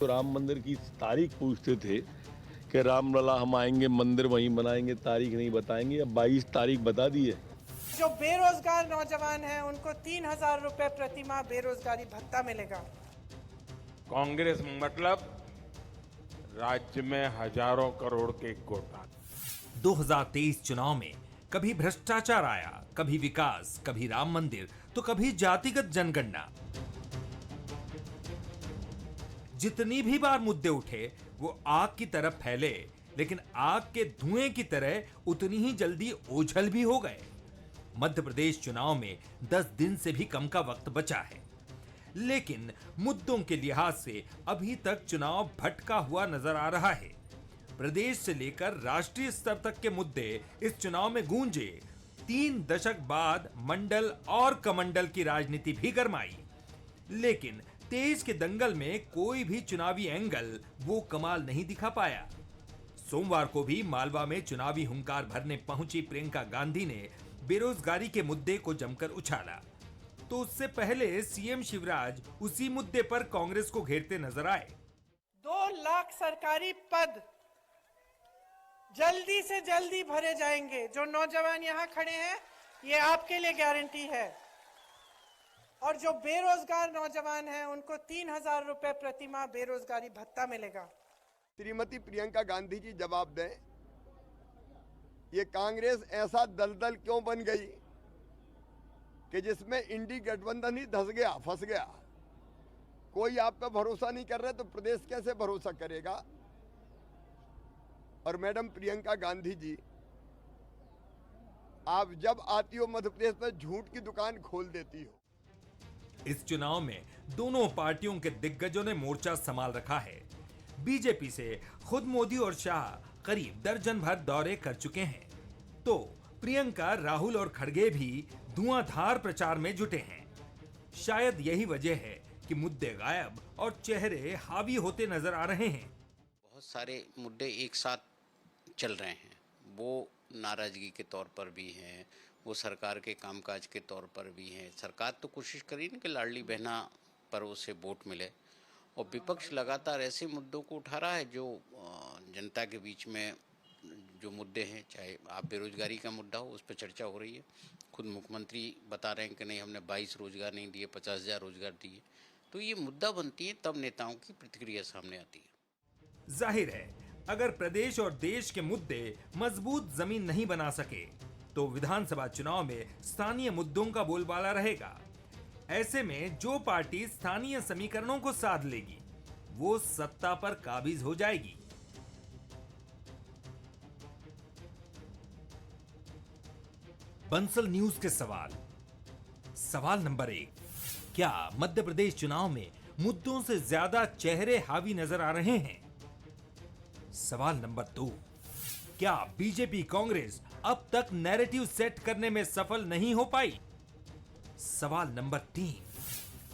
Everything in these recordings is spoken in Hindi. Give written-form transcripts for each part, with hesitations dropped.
तो राम मंदिर की तारीख पूछते थे कि रामलला हम आएंगे, मंदिर वहीं बनाएंगे, तारीख नहीं बताएंगे। अब 22 तारीख बता दी है। जो बेरोजगार नौजवान हैं उनको 3,000 रुपए प्रति माह बेरोजगारी भत्ता मिलेगा। कांग्रेस मतलब राज्य में हजारों करोड़ के घोटाले। 2023 चुनाव में कभी भ्रष्टाचार आया, कभी विकास, कभी राम मंदिर, तो कभी जातिगत जनगणना। जितनी भी बार मुद्दे उठे वो आग की तरफ फैले, लेकिन आग के धुएं की तरह उतनी ही जल्दी ओझल भी हो गए। मध्य प्रदेश चुनाव में 10 दिन से भी कम का वक्त बचा है, लेकिन मुद्दों के लिहाज से अभी तक चुनाव भटका हुआ नजर आ रहा है। प्रदेश से लेकर राष्ट्रीय स्तर तक के मुद्दे इस चुनाव में गूंजे। 3 दशक बाद मंडल और कमंडल की राजनीति भी गरमाई, लेकिन तेज के दंगल में कोई भी चुनावी एंगल वो कमाल नहीं दिखा पाया। सोमवार को भी मालवा में चुनावी हुंकार भरने पहुंची प्रियंका गांधी ने बेरोजगारी के मुद्दे को जमकर उछाला, तो उससे पहले सीएम शिवराज उसी मुद्दे पर कांग्रेस को घेरते नजर आए। 2 लाख सरकारी पद जल्दी से जल्दी भरे जाएंगे। जो नौजवान यहाँ खड़े हैं, ये आपके लिए गारंटी है। और जो बेरोजगार नौजवान हैं उनको 3,000 रुपए प्रति माह बेरोजगारी भत्ता मिलेगा। श्रीमती प्रियंका गांधी जी जवाब दें, ये कांग्रेस ऐसा दलदल क्यों बन गई कि जिसमें इंडी गठबंधन ही धंस गया, फंस गया। कोई आप पे भरोसा नहीं कर रहा तो प्रदेश कैसे भरोसा करेगा। और मैडम प्रियंका गांधी जी, आप जब आती हो मध्य प्रदेश में झूठ की दुकान खोल देती हो। इस चुनाव में दोनों पार्टियों के दिग्गजों ने मोर्चा संभाल रखा है। बीजेपी से खुद मोदी और शाह करीब दर्जन भर दौरे कर चुके हैं, तो प्रियंका, राहुल और खड़गे भी धुआंधार प्रचार में जुटे हैं। शायद यही वजह है कि मुद्दे गायब और चेहरे हावी होते नजर आ रहे हैं। बहुत सारे मुद्दे एक साथ चल रहे हैं। वो नाराजगी के तौर पर भी हैं, वो सरकार के कामकाज के तौर पर भी हैं। सरकार तो कोशिश करी ना कि लाडली बहना पर उसे वोट मिले, और विपक्ष लगातार ऐसे मुद्दों को उठा रहा है जो जनता के बीच में जो मुद्दे हैं, चाहे आप बेरोजगारी का मुद्दा हो, उस पर चर्चा हो रही है। खुद मुख्यमंत्री बता रहे हैं कि नहीं, हमने 22 रोजगार नहीं दिए, 50,000 रोजगार दिए। तो ये मुद्दा बनती है, तब नेताओं की प्रतिक्रिया सामने आती है। जाहिर है, अगर प्रदेश और देश के मुद्दे मजबूत जमीन नहीं बना सके, तो विधानसभा चुनाव में स्थानीय मुद्दों का बोलबाला रहेगा। ऐसे में जो पार्टी स्थानीय समीकरणों को साध लेगी, वो सत्ता पर काबिज हो जाएगी। बंसल न्यूज के सवाल नंबर 1, क्या मध्य प्रदेश चुनाव में मुद्दों से ज्यादा चेहरे हावी नजर आ रहे हैं? सवाल नंबर 2, क्या बीजेपी कांग्रेस अब तक नैरेटिव सेट करने में सफल नहीं हो पाई? सवाल नंबर 3,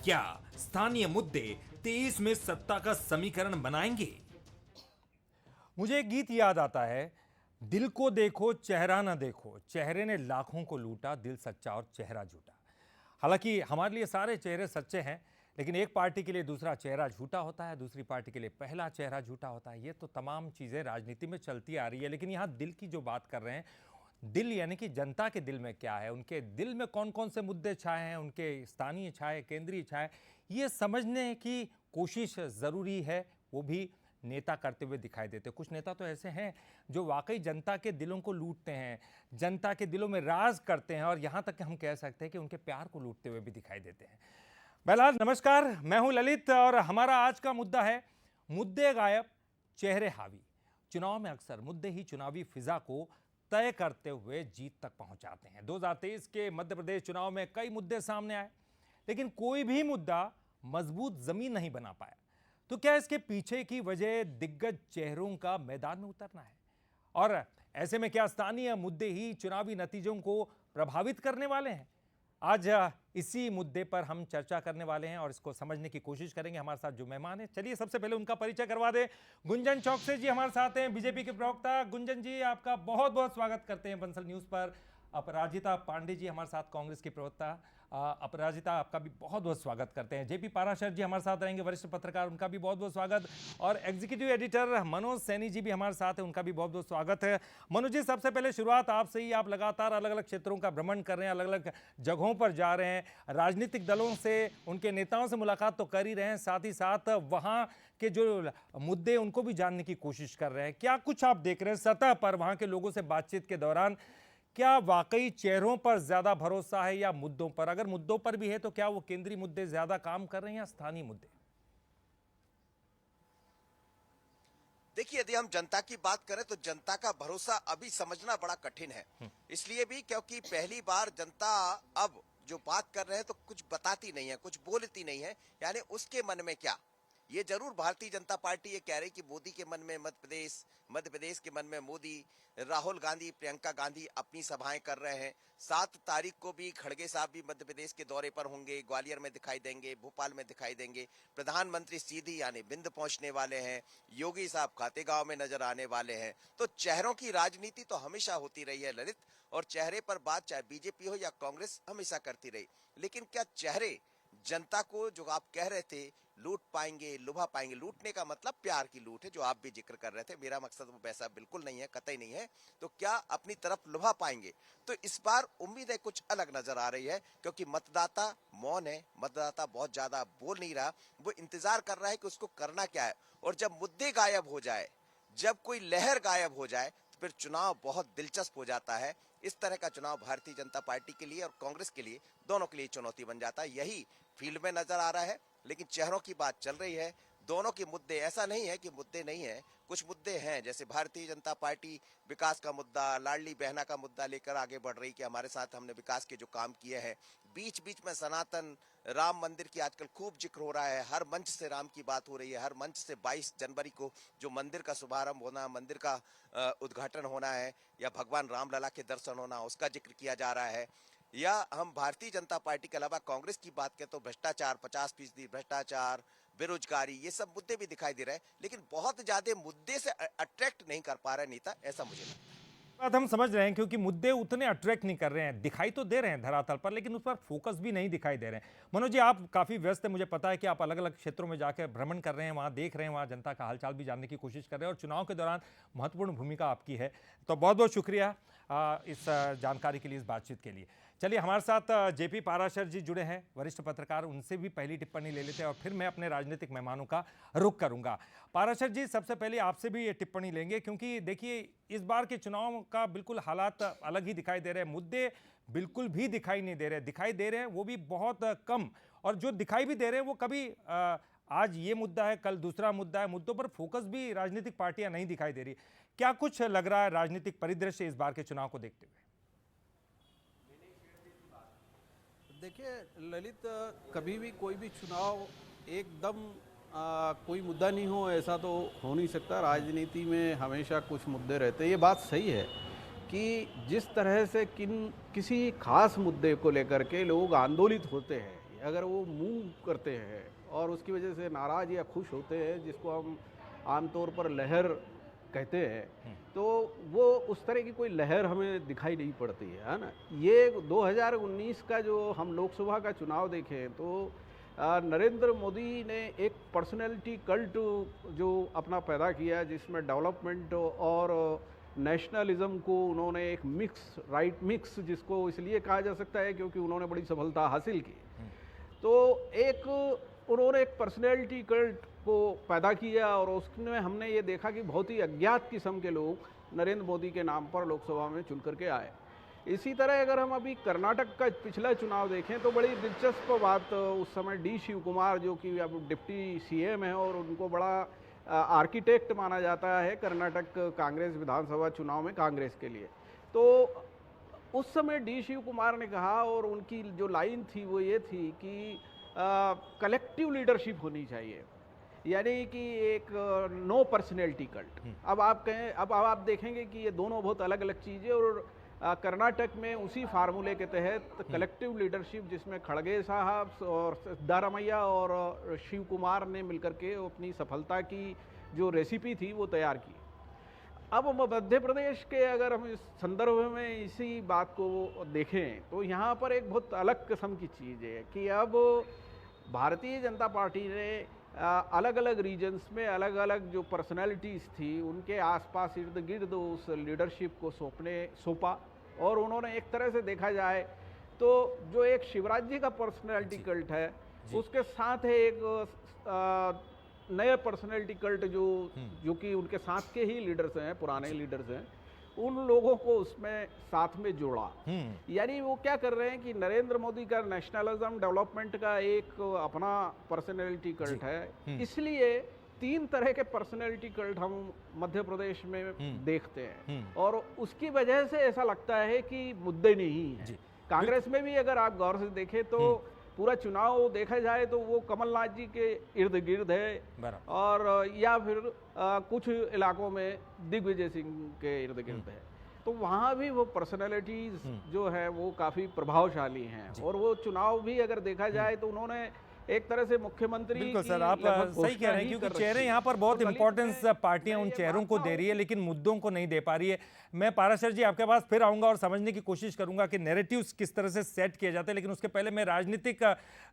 क्या स्थानीय मुद्दे 23 में सत्ता का समीकरण बनाएंगे? मुझे एक गीत याद आता है, दिल को देखो चेहरा ना देखो, चेहरे ने लाखों को लूटा, दिल सच्चा और चेहरा झूठा। हालांकि हमारे लिए सारे चेहरे सच्चे हैं, लेकिन एक पार्टी के लिए दूसरा चेहरा झूठा होता है, दूसरी पार्टी के लिए पहला चेहरा झूठा होता है। ये तो तमाम चीज़ें राजनीति में चलती आ रही है, लेकिन यहाँ दिल की जो बात कर रहे हैं, दिल यानी कि जनता के दिल में क्या है, उनके दिल में कौन कौन से मुद्दे छाए हैं, उनके स्थानीय छाए, केंद्रीय छाए, ये समझने की कोशिश ज़रूरी है। वो भी नेता करते हुए दिखाई देते। कुछ नेता तो ऐसे हैं जो वाकई जनता के दिलों को लूटते हैं, जनता के दिलों में राज करते हैं, और यहाँ तक कि हम कह सकते हैं कि उनके प्यार को लूटते हुए भी दिखाई देते हैं। बहरहाल नमस्कार, मैं हूं ललित और हमारा आज का मुद्दा है मुद्दे गायब, चेहरे हावी। चुनाव में अक्सर मुद्दे ही चुनावी फिजा को तय करते हुए जीत तक पहुंचाते हैं। 2023 के मध्य प्रदेश चुनाव में कई मुद्दे सामने आए, लेकिन कोई भी मुद्दा मजबूत जमीन नहीं बना पाया। तो क्या इसके पीछे की वजह दिग्गज चेहरों का मैदान में उतरना है? और ऐसे में क्या स्थानीय मुद्दे ही चुनावी नतीजों को प्रभावित करने वाले हैं? आज इसी मुद्दे पर हम चर्चा करने वाले हैं और इसको समझने की कोशिश करेंगे। हमारे साथ जो मेहमान हैं, चलिए सबसे पहले उनका परिचय करवा दें। गुंजन चौकसे जी हमारे साथ हैं, बीजेपी के प्रवक्ता। गुंजन जी, आपका बहुत बहुत स्वागत करते हैं बंसल न्यूज पर। अपराजिता पांडे जी हमारे साथ, कांग्रेस की प्रवक्ता। अपराजिता, आपका भी बहुत बहुत स्वागत करते हैं। जेपी पाराशर जी हमारे साथ रहेंगे, वरिष्ठ पत्रकार, उनका भी बहुत बहुत स्वागत। और एग्जीक्यूटिव एडिटर मनोज सैनी जी भी हमारे साथ हैं, उनका भी बहुत बहुत स्वागत है। मनोज जी, सबसे पहले शुरुआत आपसे ही। आप लगातार अलग अलग क्षेत्रों का भ्रमण कर रहे हैं, अलग अलग जगहों पर जा रहे हैं, राजनीतिक दलों से, उनके नेताओं से मुलाकात तो कर ही रहे हैं, साथ ही साथ वहाँ के जो मुद्दे उनको भी जानने की कोशिश कर रहे हैं। क्या कुछ आप देख रहे हैं सतह पर वहाँ के लोगों से बातचीत के दौरान? क्या वाकई चेहरों पर ज्यादा भरोसा है या मुद्दों पर? अगर मुद्दों पर भी है तो क्या वो केंद्रीय मुद्दे ज्यादा काम कर रहे हैं या स्थानीय मुद्दे? देखिए, यदि हम जनता की बात करें तो जनता का भरोसा अभी समझना बड़ा कठिन है। इसलिए भी क्योंकि पहली बार जनता अब जो बात कर रहे हैं तो कुछ बताती नहीं है, कुछ बोलती नहीं है, यानी उसके मन में क्या। ये जरूर भारतीय जनता पार्टी ये कह रही कि मोदी के मन में मध्य प्रदेश के मन में मोदी, राहुल गांधी, प्रियंका गांधी अपनी सभाएं कर रहे हैं। 7 तारीख को भी खड़गे साहब भी मध्य प्रदेश के दौरे पर होंगे, ग्वालियर में दिखाई देंगे, भोपाल में दिखाई देंगे। प्रधानमंत्री सीधी यानी बिंद पहुंचने वाले हैं, योगी साहब खातेगांव में नजर आने वाले हैं। तो चेहरों की राजनीति तो हमेशा होती रही है ललित, और चेहरे पर बात चाहे बीजेपी हो या कांग्रेस हमेशा करती रही। लेकिन क्या चेहरे जनता को, जो आप कह रहे थे, लूट पाएंगे, लुभा पाएंगे? लूटने का मतलब प्यार की लूट है, जो आप भी जिक्र कर रहे थे। मेरा मकसद वो वैसा बिल्कुल नहीं है, कतई नहीं है। तो क्या अपनी तरफ लुभा पाएंगे? तो इस बार उम्मीदें कुछ अलग नजर आ रही है, क्योंकि मतदाता मौन है, मतदाता बहुत ज्यादा बोल नहीं रहा। वो इंतजार कर रहा है कि उसको करना क्या है। और जब मुद्दे गायब हो जाए, जब कोई लहर गायब हो जाए, तो फिर चुनाव बहुत दिलचस्प हो जाता है। इस तरह का चुनाव भारतीय जनता पार्टी के लिए और कांग्रेस के लिए, दोनों के लिए चुनौती बन जाता है। यही फील्ड में नजर आ रहा है। लेकिन चेहरों की बात चल रही है, दोनों के मुद्दे, ऐसा नहीं है कि मुद्दे नहीं है, कुछ मुद्दे हैं। जैसे भारतीय जनता पार्टी विकास का मुद्दा, लाडली बहना का मुद्दा लेकर आगे बढ़ रही कि हमारे साथ हमने विकास के जो काम किए हैं। बीच बीच में सनातन राम मंदिर की आजकल खूब जिक्र हो रहा है, हर मंच से राम की बात हो रही है, हर मंच से 22 जनवरी को जो मंदिर का शुभारंभ होना, मंदिर का उद्घाटन होना है, या भगवान रामलला के दर्शन होना, उसका जिक्र किया जा रहा है। या हम भारतीय जनता पार्टी के अलावा कांग्रेस की बात करें तो भ्रष्टाचार, 50% भ्रष्टाचार, बेरोजगारी, ये सब मुद्दे भी दिखाई दे रहे हैं। लेकिन बहुत ज्यादा मुद्दे से अट्रैक्ट नहीं कर पा रहे नेता, ऐसा मुझे लगता है। बात हम समझ रहे हैं, क्योंकि मुद्दे उतने अट्रैक्ट नहीं कर रहे हैं, दिखाई तो दे रहे हैं धरातल पर, लेकिन उस पर फोकस भी नहीं दिखाई दे रहे हैं। मनोज जी, आप काफ़ी व्यस्त हैं, मुझे पता है कि आप अलग अलग क्षेत्रों में जाकर भ्रमण कर रहे हैं, वहाँ देख रहे हैं, वहाँ जनता का हालचाल भी जानने की कोशिश कर रहे हैं, और चुनाव के दौरान महत्वपूर्ण भूमिका आपकी है। तो बहुत बहुत शुक्रिया इस जानकारी के लिए, इस बातचीत के लिए। चलिए, हमारे साथ जेपी पाराशर जी जुड़े हैं, वरिष्ठ पत्रकार, उनसे भी पहली टिप्पणी ले लेते हैं और फिर मैं अपने राजनीतिक मेहमानों का रुख करूंगा। पाराशर जी, सबसे पहले आपसे भी ये टिप्पणी लेंगे, क्योंकि देखिए इस बार के चुनाव का बिल्कुल हालात अलग ही दिखाई दे रहे हैं, मुद्दे बिल्कुल भी दिखाई नहीं दे रहे, दिखाई दे रहे हैं वो भी बहुत कम, और जो दिखाई भी दे रहे हैं वो कभी आज ये मुद्दा है, कल दूसरा मुद्दा है, मुद्दों पर फोकस भी राजनीतिक पार्टियां नहीं दिखाई दे रही। क्या कुछ लग रहा है राजनीतिक परिदृश्य इस बार के चुनाव को देखते हुए? देखिए ललित, कभी भी कोई भी चुनाव एकदम कोई मुद्दा नहीं हो, ऐसा तो हो नहीं सकता। राजनीति में हमेशा कुछ मुद्दे रहते हैं। ये बात सही है कि जिस तरह से किसी खास मुद्दे को लेकर के लोग आंदोलित होते हैं, अगर वो मूव करते हैं और उसकी वजह से नाराज या खुश होते हैं, जिसको हम आमतौर पर लहर कहते हैं, तो वो उस तरह की कोई लहर हमें दिखाई नहीं पड़ती है ना। ये 2019 का जो हम लोकसभा का चुनाव देखें तो नरेंद्र मोदी ने एक पर्सनैलिटी कल्ट जो अपना पैदा किया, जिसमें डेवलपमेंट और नेशनलिज्म को उन्होंने एक राइट मिक्स, जिसको इसलिए कहा जा सकता है क्योंकि उन्होंने बड़ी सफलता हासिल की। तो उन्होंने एक पर्सनैलिटी कल्ट को पैदा किया, और उसमें हमने ये देखा कि बहुत ही अज्ञात किस्म के लोग नरेंद्र मोदी के नाम पर लोकसभा में चुन करके आए। इसी तरह अगर हम अभी कर्नाटक का पिछला चुनाव देखें तो बड़ी दिलचस्प बात, उस समय डी शिव कुमार, जो कि अब डिप्टी सीएम है और उनको बड़ा आर्किटेक्ट माना जाता है कर्नाटक कांग्रेस विधानसभा चुनाव में कांग्रेस के लिए, तो उस समय डी शिव कुमार ने कहा, और उनकी जो लाइन थी वो ये थी कि कलेक्टिव लीडरशिप होनी चाहिए, यानी कि एक नो पर्सनैलिटी कल्ट। अब आप कहें, अब आप देखेंगे कि ये दोनों बहुत अलग अलग चीज़ें, और कर्नाटक में उसी फार्मूले के तहत कलेक्टिव लीडरशिप, जिसमें खड़गे साहब और सिद्धारमैया और शिव कुमार ने मिलकर के अपनी सफलता की जो रेसिपी थी वो तैयार की। अब मध्य प्रदेश के अगर हम इस संदर्भ में इसी बात को देखें तो यहाँ पर एक बहुत अलग किस्म की चीज़ है कि अब भारतीय जनता पार्टी ने अलग अलग रीजन्स में अलग अलग जो पर्सनैलिटीज़ थी उनके आसपास इर्द गिर्द उस लीडरशिप को सौंपा और उन्होंने एक तरह से देखा जाए तो जो एक शिवराज जी का पर्सनैलिटी कल्ट है उसके साथ है एक नए पर्सनैलिटी कल्ट जो कि उनके साथ के ही लीडर्स हैं, पुराने लीडर्स हैं, उन लोगों को उसमें साथ में जोड़ा। यानी वो क्या कर रहे हैं कि नरेंद्र मोदी का नेशनलिज्म डेवलपमेंट का एक अपना पर्सनैलिटी कल्ट है, इसलिए 3 तरह के पर्सनैलिटी कल्ट हम मध्य प्रदेश में देखते हैं और उसकी वजह से ऐसा लगता है कि मुद्दे नहीं है। कांग्रेस में भी अगर आप गौर से देखें तो पूरा चुनाव देखा जाए तो वो कमलनाथ जी के इर्द गिर्द है और या फिर कुछ इलाकों में दिग्विजय सिंह के इर्द गिर्द है, तो वहाँ भी वो पर्सनैलिटीज जो है वो काफ़ी प्रभावशाली हैं और वो चुनाव भी अगर देखा जाए तो उन्होंने एक तरह से मुख्यमंत्री बिल्कुल सर, आप सही कह रहे हैं क्योंकि चेहरे यहाँ पर बहुत इंपॉर्टेंस पार्टियां उन चेहरों को दे रही है लेकिन मुद्दों को नहीं दे पा रही है। मैं पाराशर जी आपके पास फिर आऊंगा और समझने की कोशिश करूंगा कि नैरेटिव्स किस तरह से सेट किए जाते हैं, लेकिन उसके पहले मैं राजनीतिक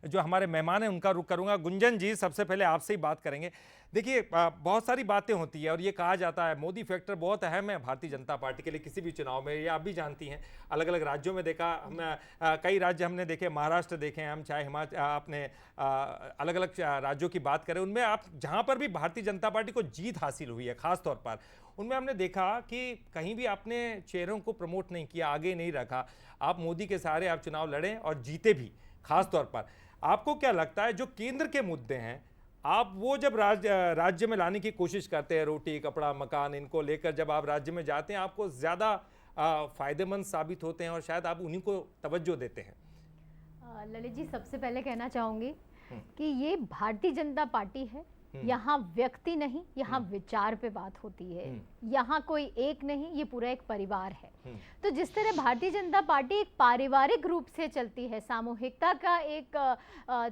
जो हमारे मेहमान हैं उनका रुख करूंगा। गुंजन जी, सबसे पहले आपसे ही बात करेंगे। देखिए, बहुत सारी बातें होती है और ये कहा जाता है मोदी फैक्टर बहुत अहम है भारतीय जनता पार्टी के लिए किसी भी चुनाव में, ये आप भी जानती हैं। अलग अलग राज्यों में देखा हम, कई राज्य हमने देखे, महाराष्ट्र देखे हम, चाहे हिमाचल, आपने अलग अलग राज्यों की बात करें, उनमें आप जहां पर भी भारतीय जनता पार्टी को जीत हासिल हुई है खास तौर पर, उनमें हमने देखा कि कहीं भी आपने चेहरों को प्रमोट नहीं किया, आगे नहीं रखा। आप मोदी के सहारे आप चुनाव लड़े और जीते भी। खास तौर पर आपको क्या लगता है जो केंद्र के मुद्दे हैं, आप वो जब राज्य में लाने की कोशिश करते हैं, रोटी कपड़ा मकान, इनको लेकर जब आप राज्य में जाते हैं आपको ज़्यादा फायदेमंद साबित होते हैं और शायद आप उन्हीं को तवज्जो देते हैं? ललित जी, सबसे पहले कहना चाहूँगी कि ये भारतीय जनता पार्टी है, यहाँ व्यक्ति नहीं, यहाँ विचार पे बात होती है। यहाँ कोई एक नहीं, ये पूरा एक परिवार है। तो जिस तरह भारतीय जनता पार्टी एक पारिवारिक रूप से चलती है, सामूहिकता का एक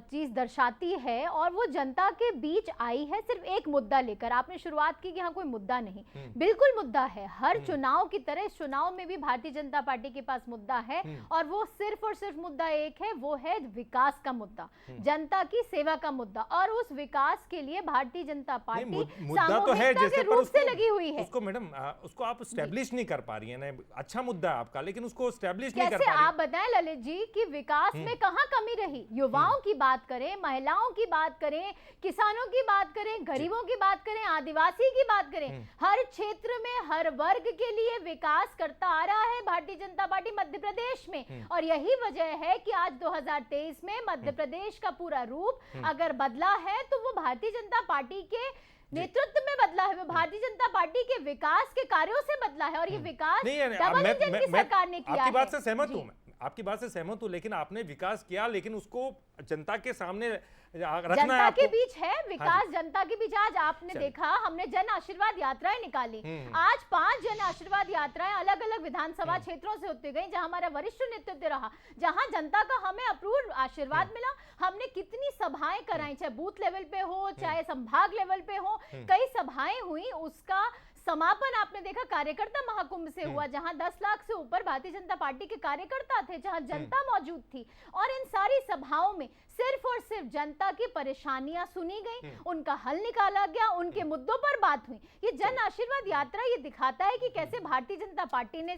चीज दर्शाती है और वो जनता के बीच आई है सिर्फ एक मुद्दा लेकर। आपने शुरुआत की कि यहाँ कोई मुद्दा नहीं, बिल्कुल मुद्दा है। हर चुनाव की तरह इस चुनाव में भी भारतीय जनता पार्टी के पास मुद्दा है और वो सिर्फ और सिर्फ मुद्दा एक है, वो है विकास का मुद्दा, जनता की सेवा का मुद्दा। और उस विकास के लिए भारतीय जनता पार्टी मुद्दा तो है जैसे, पर से लगी हुई है। उसको मैडम उसको आप स्टैब्लिश नहीं कर पा रही है। अच्छा मुद्दा है आपका, लेकिन उसको स्टैब्लिश नहीं कर कैसे पा रही। आप बताएं ललित जी कि विकास में कहां कमी रही? युवाओं की बात करें, महिलाओं की बात करें, किसानों की बात करें, गरीबों की बात करें, आदिवासी की बात करें, हर क्षेत्र में हर वर्ग के लिए विकास करता आ रहा है भारतीय जनता पार्टी मध्य प्रदेश में। और यही वजह है कि आज 2023 में मध्य प्रदेश का पूरा रूप अगर बदला है तो वो भारतीय जनता पार्टी के नेतृत्व में बदला है, वो भारतीय जनता पार्टी के विकास के कार्यों से बदला है। और ये विकास डबल इंजन की सरकार ने किया है। आपकी बात से सहमत हूं, आपकी बात से सहमत हूं, लेकिन आपने विकास किया, लेकिन उसको जनता के सामने रखना जनता है के बीच है विकास, जनता के बीच। आज आपने देखा हमने जन आशीर्वाद यात्राएं निकाली, आज 5 जन आशीर्वाद यात्राएं अलग अलग विधानसभा क्षेत्रों से होती गई, जहां हमारा वरिष्ठ नेतृत्व रहा, जहां जनता का हमें अपूर्व आशीर्वाद मिला। हमने कितनी सभाएं कराई, चाहे बूथ लेवल पे हो चाहे संभाग लेवल पे हो, कई सभाएं हुई। उसका समापन आपने देखा कार्यकर्ता महाकुंभ से हुआ, जहां 10 लाख से ऊपर भारतीय जनता पार्टी के कार्यकर्ता थे, जहां जनता मौजूद थी। और इन सारी सभाओं में सिर्फ और सिर्फ जनता की परेशानियां सुनी गई, उनका हल निकाला गया, उनके मुद्दों पर बात हुई। ये जन आशीर्वाद यात्रा ये दिखाता है कि कैसे भारतीय जनता पार्टी ने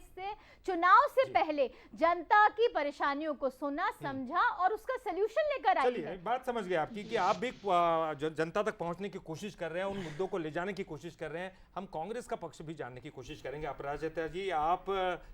चुनाव से पहले जनता की परेशानियों को सुना, समझा और उसका सलूशन लेकर आई है। बात समझ गए आपकी कि आप भी जनता तक पहुंचने की कोशिश कर रहे हैं, उन मुद्दों को ले जाने की कोशिश कर रहे हैं। हम कांग्रेस का पक्ष भी जानने की कोशिश करेंगे। अपराजिता जी, आप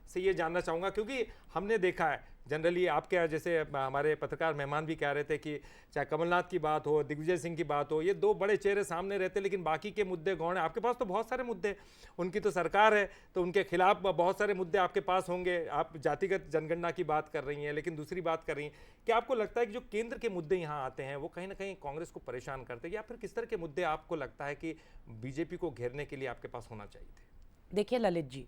से ये जानना चाहूंगा क्योंकि हमने देखा है जनरली आपके जैसे हमारे पत्रकार मेहमान भी कह रहे थे कि चाहे कमलनाथ की बात हो, दिग्विजय सिंह की बात हो, ये 2 बड़े चेहरे सामने रहते, लेकिन बाकी के मुद्दे गौण हैं। आपके पास तो बहुत सारे मुद्दे, उनकी तो सरकार है तो उनके खिलाफ बहुत सारे मुद्दे आपके पास होंगे। आप जातिगत जनगणना की बात कर रही हैं, लेकिन दूसरी बात कर रही हैं, क्या आपको लगता है कि जो केंद्र के मुद्दे यहाँ आते हैं वो कहीं ना कहीं कांग्रेस को परेशान करते हैं, या फिर किस तरह के मुद्दे आपको लगता है कि बीजेपी को घेरने के लिए आपके पास होना चाहिए थे? देखिए ललित जी,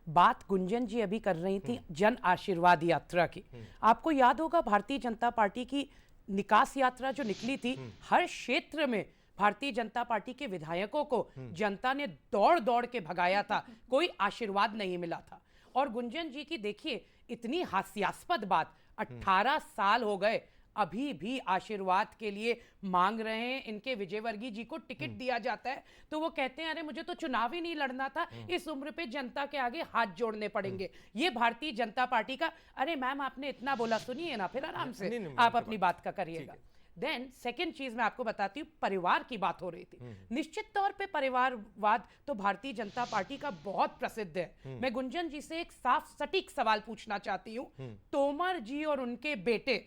बात गुंजन जी अभी कर रही थी जन आशीर्वाद यात्रा की। आपको याद होगा भारतीय जनता पार्टी की निकास यात्रा जो निकली थी, हर क्षेत्र में भारतीय जनता पार्टी के विधायकों को जनता ने दौड़ दौड़ के भगाया था, कोई आशीर्वाद नहीं मिला था। और गुंजन जी की देखिए इतनी हास्यास्पद बात, 18 साल हो गए अभी भी आशीर्वाद के लिए मांग रहे हैं। इनके विजयवर्गीय जी को टिकट दिया जाता है तो वो कहते हैं अरे मुझे तो चुनाव ही नहीं लड़ना था, इस उम्र पे जनता के आगे हाथ जोड़ने पड़ेंगे। ये भारतीय जनता पार्टी का, अरे मैम आपने इतना बोला, सुनिए ना फिर आराम से आप अपनी बात का करिएगा। देन सेकेंड चीज मैं आपको बताती हूँ, परिवार की बात हो रही थी। निश्चित तौर पे परिवारवाद तो भारतीय जनता पार्टी का बहुत प्रसिद्ध है। मैं गुंजन जी से एक साफ सटीक सवाल पूछना चाहती हूँ। तोमर जी और उनके बेटे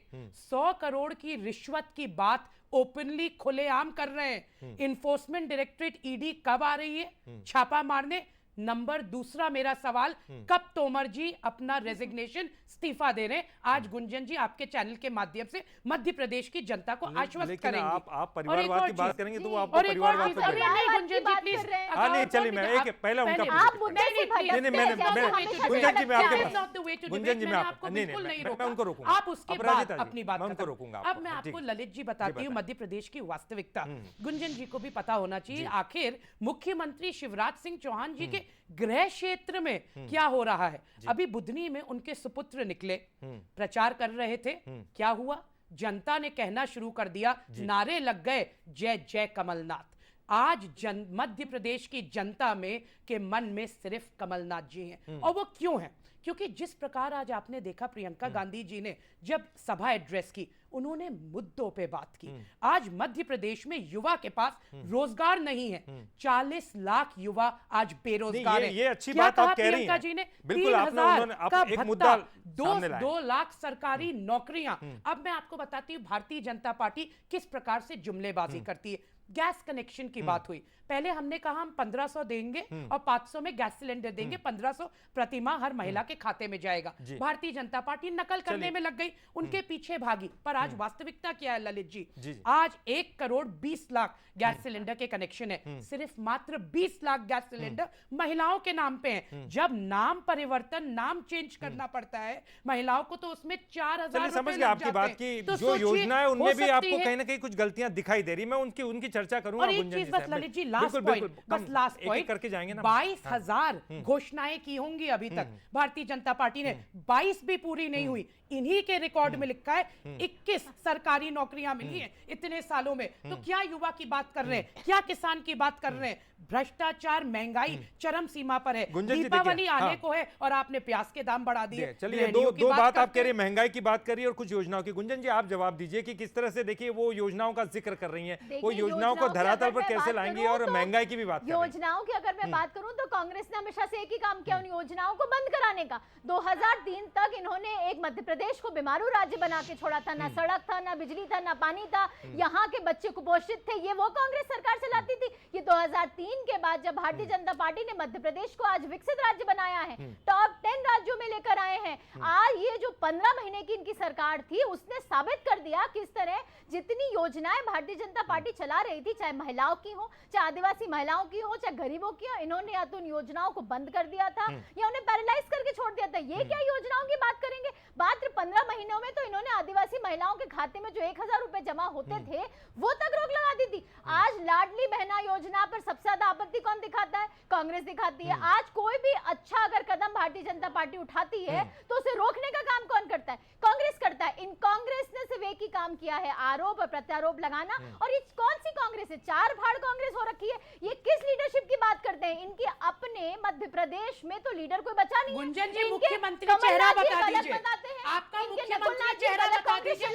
100 करोड़ की रिश्वत की बात ओपनली खुलेआम कर रहे हैं। इन्फोर्समेंट डायरेक्टरेट ईडी कब आ रही है छापा मारने? नंबर दूसरा मेरा सवाल, कब तोमर जी अपना रेजिग्नेशन इस्तीफा दे रहे हैं? आज गुंजन जी आपके चैनल के माध्यम से मध्य प्रदेश की जनता को आश्वस्त करेंगे। आप परिवारवाद की बात करेंगे तो वो आपको परिवारवाद पे नहीं गुंजन जी प्लीज, हाँ नहीं चलिए मैं एक पहला उनका गुंजन जी मैं आपके गुंजन जी मैं आपको नहीं मैं उनको रोकूंगा, आप उसके बाद अपनी बात उनको रोकूंगा। अब मैं आपको ललित जी बताती हूँ मध्य प्रदेश की वास्तविकता। गुंजन जी को भी पता होना चाहिए आखिर मुख्यमंत्री शिवराज सिंह चौहान जी के गृह क्षेत्र में क्या हो रहा है। अभी बुधनी में उनके सुपुत्र निकले, प्रचार कर रहे थे, क्या हुआ? जनता ने कहना शुरू कर दिया, नारे लग गए जय जय कमलनाथ। आज मध्य प्रदेश की जनता में के मन में सिर्फ कमलनाथ जी हैं। और वो क्यों हैं? क्योंकि जिस प्रकार आज आपने देखा प्रियंका गांधी जी ने जब सभा एड्रेस की, उन्होंने मुद्दों पे बात की। आज मध्य प्रदेश में युवा के पास रोजगार नहीं है, 40 लाख युवा आज बेरोजगार हैं। ये अच्छी बात आप कह रही हैं। जी ने बिल्कुल आपने एक मुद्दा 2 लाख सरकारी नौकरियां। अब मैं आपको बताती हूँ भारतीय जनता पार्टी किस प्रकार से जुमलेबाजी करती है। गैस कनेक्शन की बात हुई, पहले हमने कहा हम 1500 देंगे और 500 में गैस सिलेंडर देंगे, 1500 प्रतिमाह हर महिला के खाते में जाएगा। भारतीय जनता पार्टी नकल करने में लग गई, उनके पीछे भागी। पर आज वास्तविकता क्या है ललित जी? आज 1 करोड़ 20 लाख गैस सिलेंडर के कनेक्शन है, सिर्फ मात्र 20 लाख गैस सिलेंडर महिलाओं के नाम पे हैं। जब नाम परिवर्तन, नाम चेंज करना पड़ता है महिलाओं को, तो उसमें 4000 समझ गया आपकी बात की। जो योजना है उनमें भी आपको कहीं ना कहीं कुछ गलतियां दिखाई दे रही, मैं उनकी चर्चा करूंगा। और एक चीज बस ललित जी, लास्ट पॉइंट करके जाएंगे ना। 22,000 घोषणाएं की होंगी अभी तक भारतीय जनता पार्टी ने, 22 भी पूरी नहीं हुई। इन्हीं के रिकॉर्ड में लिखा है 21 सरकारी नौकरियां मिली हैं इतने सालों में। तो क्या युवा की बात कर रहे हैं, क्या किसान की बात कर रहे हैं? भ्रष्टाचार, महंगाई चरम सीमा पर है। दीपावली आने को है और आपने प्याज के दाम बढ़ा दिए। चलिए दो बात आप कह रही है, महंगाई की बात करिए और कुछ योजनाओं की। गुंजन जी आप जवाब दीजिए कि किस तरह से देखिए वो योजनाओं का जिक्र कर रही हैं, वो योजनाओं को धरातल पर कैसे लाएंगी और महंगाई की भी बात कर रही हैं। योजनाओं की अगर मैं बात करूं तो कांग्रेस ने हमेशा से एक ही काम किया, उन योजनाओं को बंद कराने का। 2003 तक इन्होंने एक मध्य प्रदेश को बीमारू राज्य बना के छोड़ा था, ना सड़क था, ना बिजली था, ना पानी था, यहाँ के बच्चे कुपोषित थे। ये वो कांग्रेस सरकार चलाती थी। ये 2003 के बाद जब भारतीय जनता पार्टी ने मध्य प्रदेश को आज विकसित राज्य बनाया है, टॉप 10 राज्यों में लेकर आए हैं। आज ये जो 15 महीने की इनकी सरकार थी, उसने साबित कर दिया किस तरह जितनी योजनाएं भारतीय जनता पार्टी चला रही थी, चाहे महिलाओं की हो, चाहे आदिवासी महिलाओं की हो, चाहे गरीबों की हो, इन्होंने या तो उन योजनाओं को बंद कर दिया था या उन्हें पैरालाइज करके छोड़ दिया था। ये क्या योजनाओं की बात करेंगे? मात्र 15 महीनों में तो इन्होंने आदिवासी महिलाओं के खाते में जो 1000 रुपए जमा होते थे वो तक रोक लगा दी थी। आज लाडली बहना योजना पर सबसे ज्यादा आपत्ति कौन दिखाता है? कांग्रेस दिखाती है। आज कोई भी अच्छा अगर कदम भारतीय जनता पार्टी उठाती है तो उसे रोकने का काम कौन करता है? कांग्रेस करता है। इन कांग्रेस ने सिर्फ एक ही काम किया है, आरोप और प्रत्यारोप लगाना। और ये कौन सी कांग्रेस है? 4 भाड़ कांग्रेस हो रखी है। ये किस लीडरशिप की बात करते हैं? इनके अपने मध्य प्रदेश में तो लीडर कोई बचा नहीं। गुंजन जी मुख्यमंत्री चेहरा बता दीजिए, आपका मुख्यमंत्री चेहरा बता दीजिए।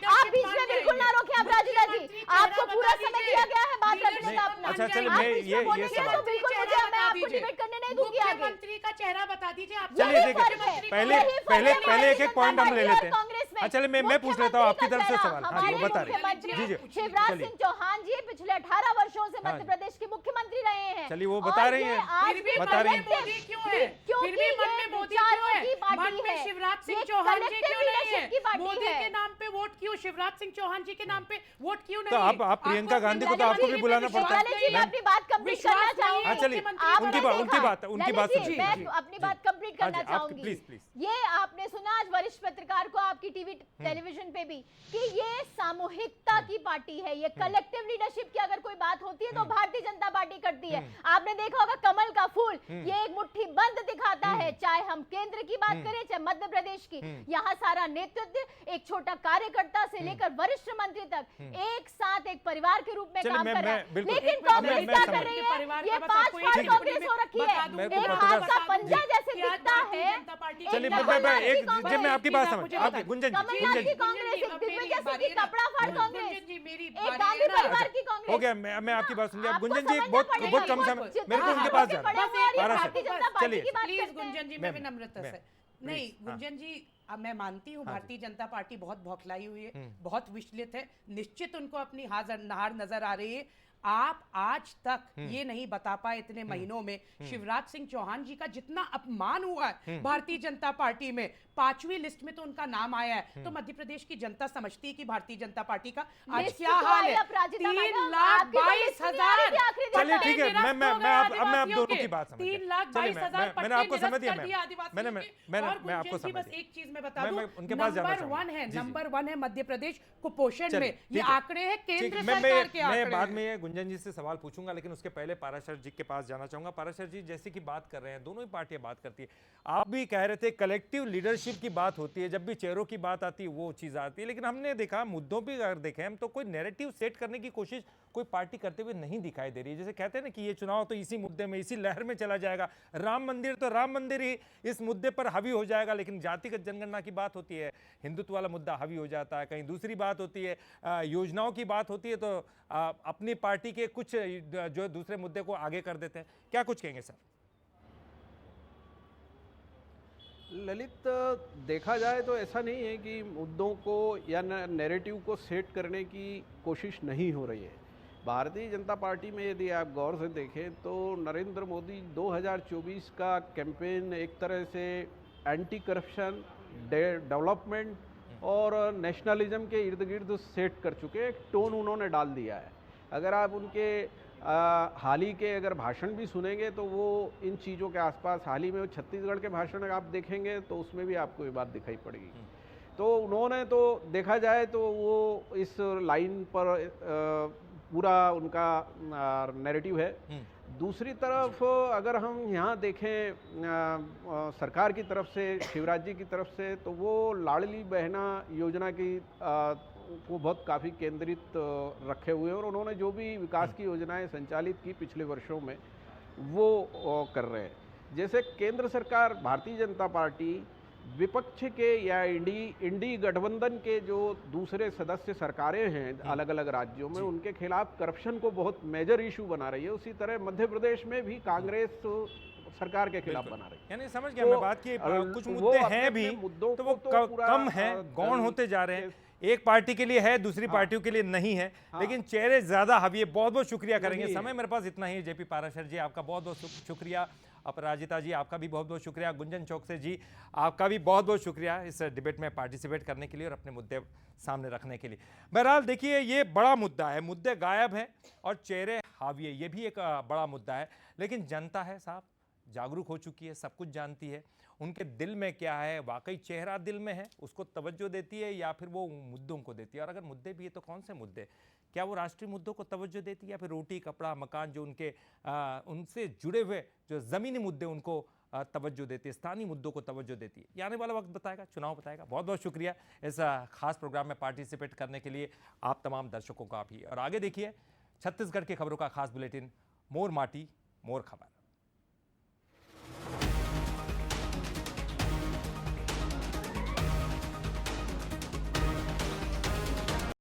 आप बीच में बिल्कुल ना रोके अपराजिता जी, आपको पूरा समय दिया गया है बात रखने का अपना। अच्छा चलिए मैं ये तो बिल्कुल मुझे मैं आपको डिबेट करने नहीं दूंगी। आगे मुख्यमंत्री का चेहरा बता दीजिए आप। चलिए पहले एक पॉइंट हम ले लेते हैं। अच्छा मैं पूछ लेता हूँ आपकी तरफ से सवाल। हाँ जी बता रही जी। शिवराज सिंह चौहान जी पिछले 18 वर्षों से मध्य प्रदेश के मुख्यमंत्री रहे हैं। चलिए वो बता रही हैं, बता रही हैं। मोदी क्यों है? फिर भी मन में मोदी क्यों है? मन में शिवराज सिंह चौहान जी क्यों नहीं है? मोदी के नाम पे वोट क्यों, शिवराज सिंह चौहान जी के नाम पे वोट क्यों नहीं? तो आप प्रियंका गांधी को तो आपको भी बुलाना पड़ता है। अपनी बात कंप्लीट करना चाहूंगी। हाँ चलिए उनकी बात मैं अपनी बात कंप्लीट करना चाहूंगी। ये आपने सुना आज वरिष्ठ पत्रकार को आपकी टीवी टेलीविजन पे भी कि ये सामूहिकता की पार्टी है, ये कलेक्टिव लीडरशिप की अगर कोई बात होती है तो भारतीय जनता पार्टी करती है। आपने देखा होगा कमल का फूल, ये एक मुट्ठी बंद दिखाता है, चाहे हम केंद्र की बात करें चाहे मध्य प्रदेश की। यहाँ सारा नेतृत्व एक छोटा कार्यकर्ता से लेकर वरिष्ठ मंत्री तक एक साथ एक परिवार के रूप में काम कर रहा है। लेकिन कांग्रेस क्या कर रही है, ये 5 पार्ट कांग्रेस हो रखी है, एक हाथ का पंजा जैसे दिखता है। चलिए मैं आपकी बात समझ, आप गुंजन कमलनाथ की कांग्रेस, एक दिग्विजय सिंह की कपड़ा फाड़ कांग्रेस, एक गांधी परिवार की कांग्रेस। हो गया, मैं आपकी बात सुन लिया। गुंजन जी बहुत कम समय, मेरे को उनके पास जाना है। चलिए प्लीज गुंजन जी, मैं विनम्रता से नहीं, गुंजन जी अब मैं मानती हूँ भारतीय जनता पार्टी बहुत बौखलाई हुई है, बहुत विचलित है, निश्चित उनको अपनी हार नजर आ रही है। आप आज तक ये नहीं बता पाए इतने महीनों में शिवराज सिंह चौहान जी का जितना अपमान हुआ है भारतीय जनता पार्टी में, 5वीं लिस्ट में तो उनका नाम आया है, तो मध्य प्रदेश की जनता समझती है कि भारतीय जनता पार्टी का आज क्या हाल है। 3,22,000। चलिए ठीक है, मैं आप दोनों की बात समझ, 3,22,000 मैंने आपको समझ दिया, मैं आपको समझ बस एक चीज मैं बता दूं, उनके पास जाना चाहूंगा। नंबर 1 है मध्य प्रदेश कुपोषण में, ये आंकड़े हैं केंद्र सरकार के आंकड़े। मैं बाद में गुंजन जी से सवाल पूछूंगा, लेकिन उसके पहले पाराशर जी के पास जाना चाहूंगा। पाराशर जी, जैसे कि बात कर रहे हैं, दोनों ही पार्टियां बात करती है, आप भी कह रहे थे कलेक्टिव लीडरशिप की बात होती है, जब भी चेहरों की बात आती है वो चीज आती है, लेकिन हमने देखा मुद्दों पे अगर देखें हम तो कोई नैरेटिव सेट करने की कोशिश कोई पार्टी करते हुए नहीं दिखाई दे रही है। जैसे कहते हैं ना कि ये चुनाव तो इसी मुद्दे में, इसी लहर में चला जाएगा, राम मंदिर तो राम मंदिर ही इस मुद्दे पर हावी हो जाएगा, लेकिन जातिगत जनगणना की बात होती है, हिंदुत्व वाला मुद्दा हावी हो जाता है, कहीं दूसरी बात होती है, योजनाओं की बात होती है तो अपनी पार्टी के कुछ जो दूसरे मुद्दे को आगे कर देते हैं। क्या कुछ कहेंगे सर? ललित, देखा जाए तो ऐसा नहीं है कि मुद्दों को या नैरेटिव को सेट करने की कोशिश नहीं हो रही है। भारतीय जनता पार्टी में यदि आप गौर से देखें तो नरेंद्र मोदी 2024 का कैंपेन एक तरह से एंटी करप्शन, डेवलपमेंट और नेशनलिज्म के इर्द गिर्द सेट कर चुके, एक टोन उन्होंने डाल दिया है। अगर आप उनके हाल ही के अगर भाषण भी सुनेंगे तो वो इन चीज़ों के आसपास, हाल ही में छत्तीसगढ़ के भाषण आप देखेंगे तो उसमें भी आपको ये बात दिखाई पड़ेगी। तो उन्होंने तो देखा जाए तो वो इस लाइन पर पूरा उनका नैरेटिव है। दूसरी तरफ अगर हम यहाँ देखें सरकार की तरफ से, शिवराज जी की तरफ से, तो वो लाडली बहना योजना की को बहुत काफ़ी केंद्रित रखे हुए हैं और उन्होंने जो भी विकास की योजनाएं संचालित की पिछले वर्षों में वो कर रहे हैं। जैसे केंद्र सरकार, भारतीय जनता पार्टी विपक्ष के या इंडी गठबंधन के जो दूसरे सदस्य सरकारें हैं अलग अलग राज्यों में, उनके खिलाफ करप्शन को बहुत मेजर इशू बना रही है। उसी तरह मध्य प्रदेश में भी कांग्रेस सरकार के खिलाफ बना रही है। यानी समझ गया मैं बात की, कुछ मुद्दे हैं भी तो वो कम हैं, गौण होते जा रहे हैं। एक पार्टी के लिए है, दूसरी पार्टियों के लिए नहीं है, लेकिन चेहरे ज्यादा हावी है। बहुत बहुत शुक्रिया करेंगे, समय मेरे पास इतना ही। जेपी पाराशर जी आपका बहुत बहुत शुक्रिया, अपराजिता जी आपका भी बहुत बहुत शुक्रिया, गुंजन चौकसे जी आपका भी बहुत बहुत शुक्रिया इस डिबेट में पार्टिसिपेट करने के लिए और अपने मुद्दे सामने रखने के लिए। बहरहाल देखिए, ये बड़ा मुद्दा है, मुद्दे गायब हैं और चेहरे हावी है, ये भी एक बड़ा मुद्दा है। लेकिन जनता है साहब, जागरूक हो चुकी है, सब कुछ जानती है, उनके दिल में क्या है, वाकई चेहरा दिल में है, उसको तवज्जो देती है या फिर वो मुद्दों को देती है। और अगर मुद्दे भी है तो कौन से मुद्दे, क्या वो राष्ट्रीय मुद्दों को तवज्जो देती है या फिर रोटी कपड़ा मकान जो उनके उनसे जुड़े हुए जो ज़मीनी मुद्दे उनको तवज्जो देती है, स्थानीय मुद्दों को तवज्जो देती है? ये आने वाला वक्त बताएगा, चुनाव बताएगा। बहुत बहुत शुक्रिया इस खास प्रोग्राम में पार्टिसिपेट करने के लिए आप तमाम दर्शकों का भी। और आगे देखिए छत्तीसगढ़ की खबरों का खास बुलेटिन, मोर माटी मोर खबर।